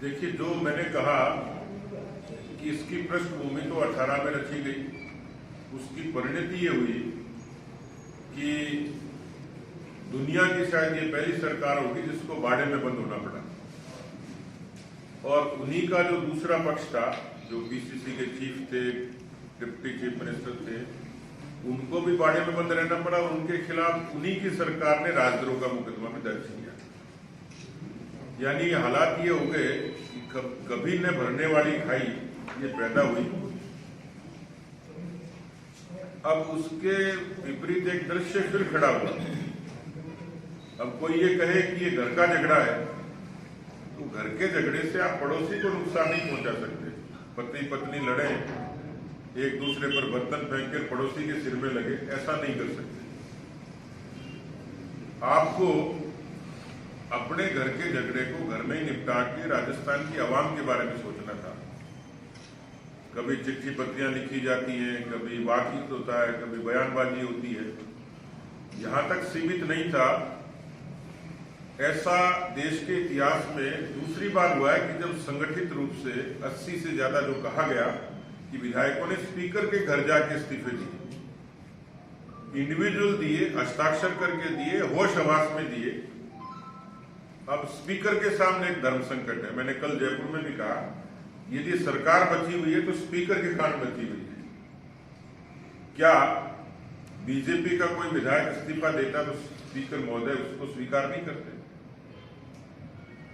देखिए, जो मैंने कहा कि इसकी पृष्ठभूमि तो 18 में रची गई, उसकी परिणति ये हुई कि दुनिया की शायद ये पहली सरकार होगी जिसको बाड़े में बंद होना पड़ा। और उन्हीं का जो दूसरा पक्ष था, जो पीसीसी के चीफ थे, डिप्टी चीफ मिनिस्टर थे, उनको भी बाड़े में बंद रहना पड़ा और उनके खिलाफ उन्हीं की सरकार ने राजद्रोह का मुकदमा भी दर्ज किया। यानी हालात ये हो गए कि कभी न भरने वाली खाई ये पैदा हुई। अब उसके विपरीत एक दृश्य फिर खड़ा हुआ। अब कोई ये कहे कि ये घर का झगड़ा है, तो घर के झगड़े से आप पड़ोसी को नुकसान नहीं पहुंचा सकते। पति पत्नी लड़े, एक दूसरे पर बर्तन फेंक कर पड़ोसी के सिर में लगे, ऐसा नहीं कर सकते। आपको अपने घर के झगड़े को घर में ही निपटा के राजस्थान की आवाम के बारे में सोचना था। कभी चिट्ठी पत्रियां लिखी जाती हैं, कभी बातचीत होता है, कभी बयानबाजी होती है, यहां तक सीमित नहीं था। ऐसा देश के इतिहास में दूसरी बार हुआ है कि जब संगठित रूप से 80 से ज्यादा जो कहा गया कि विधायकों ने स्पीकर के घर जाके इस्तीफे दिए, इंडिविजुअल दिए, हस्ताक्षर करके दिए, होश हवास में दिए। अब स्पीकर के सामने एक धर्म संकट है। मैंने कल जयपुर में भी कहा, यदि सरकार बची हुई है तो स्पीकर के कारण बची हुई है। क्या बीजेपी का कोई विधायक इस्तीफा देता तो स्पीकर महोदय उसको स्वीकार नहीं करते?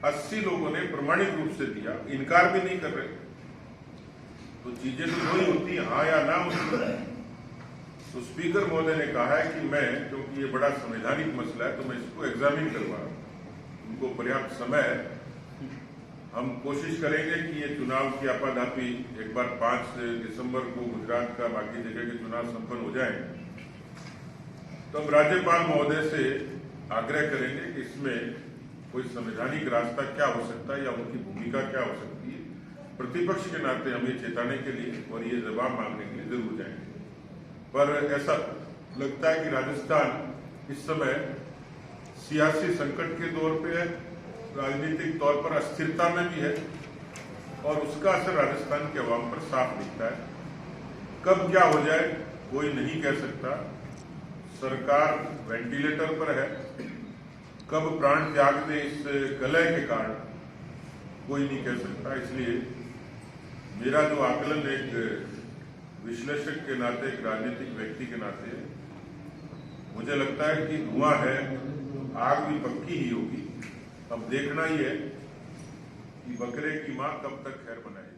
80 लोगों ने प्रमाणिक रूप से दिया, इनकार भी नहीं कर रहे। तो चीजें तो वही होती है, हाँ या ना होती है। तो स्पीकर महोदय ने कहा है कि मैं, क्योंकि ये बड़ा संवैधानिक मसला है, तो मैं इसको एग्जामिन करवा, उनको पर्याप्त समय है। हम कोशिश करेंगे कि ये चुनाव की आपाधापी एक बार 5 दिसंबर को गुजरात का, बाकी जगह के चुनाव संपन्न हो जाएं। तो हम राज्यपाल महोदय से आग्रह करेंगे कि इसमें कोई संवैधानिक रास्ता क्या हो सकता है या उनकी भूमिका क्या हो सकती है। प्रतिपक्ष के नाते हम ये चेताने के लिए और ये जवाब मांगने के लिए जरूर जाएंगे। पर ऐसा लगता है कि राजस्थान इस समय सियासी संकट के दौर पे है, राजनीतिक तौर पर अस्थिरता में भी है, और उसका असर राजस्थान के अवाम पर साफ दिखता है। कब क्या हो जाए कोई नहीं कह सकता। सरकार वेंटिलेटर पर है, कब प्राण त्याग दे इस कलह के कारण कोई नहीं कह सकता। इसलिए मेरा जो आकलन एक विश्लेषक के नाते, एक राजनीतिक व्यक्ति के नाते, मुझे लगता है कि धुआं है, आग भी पक्की ही होगी। अब देखना ही है कि बकरे की मां कब तक खैर बनाएगी।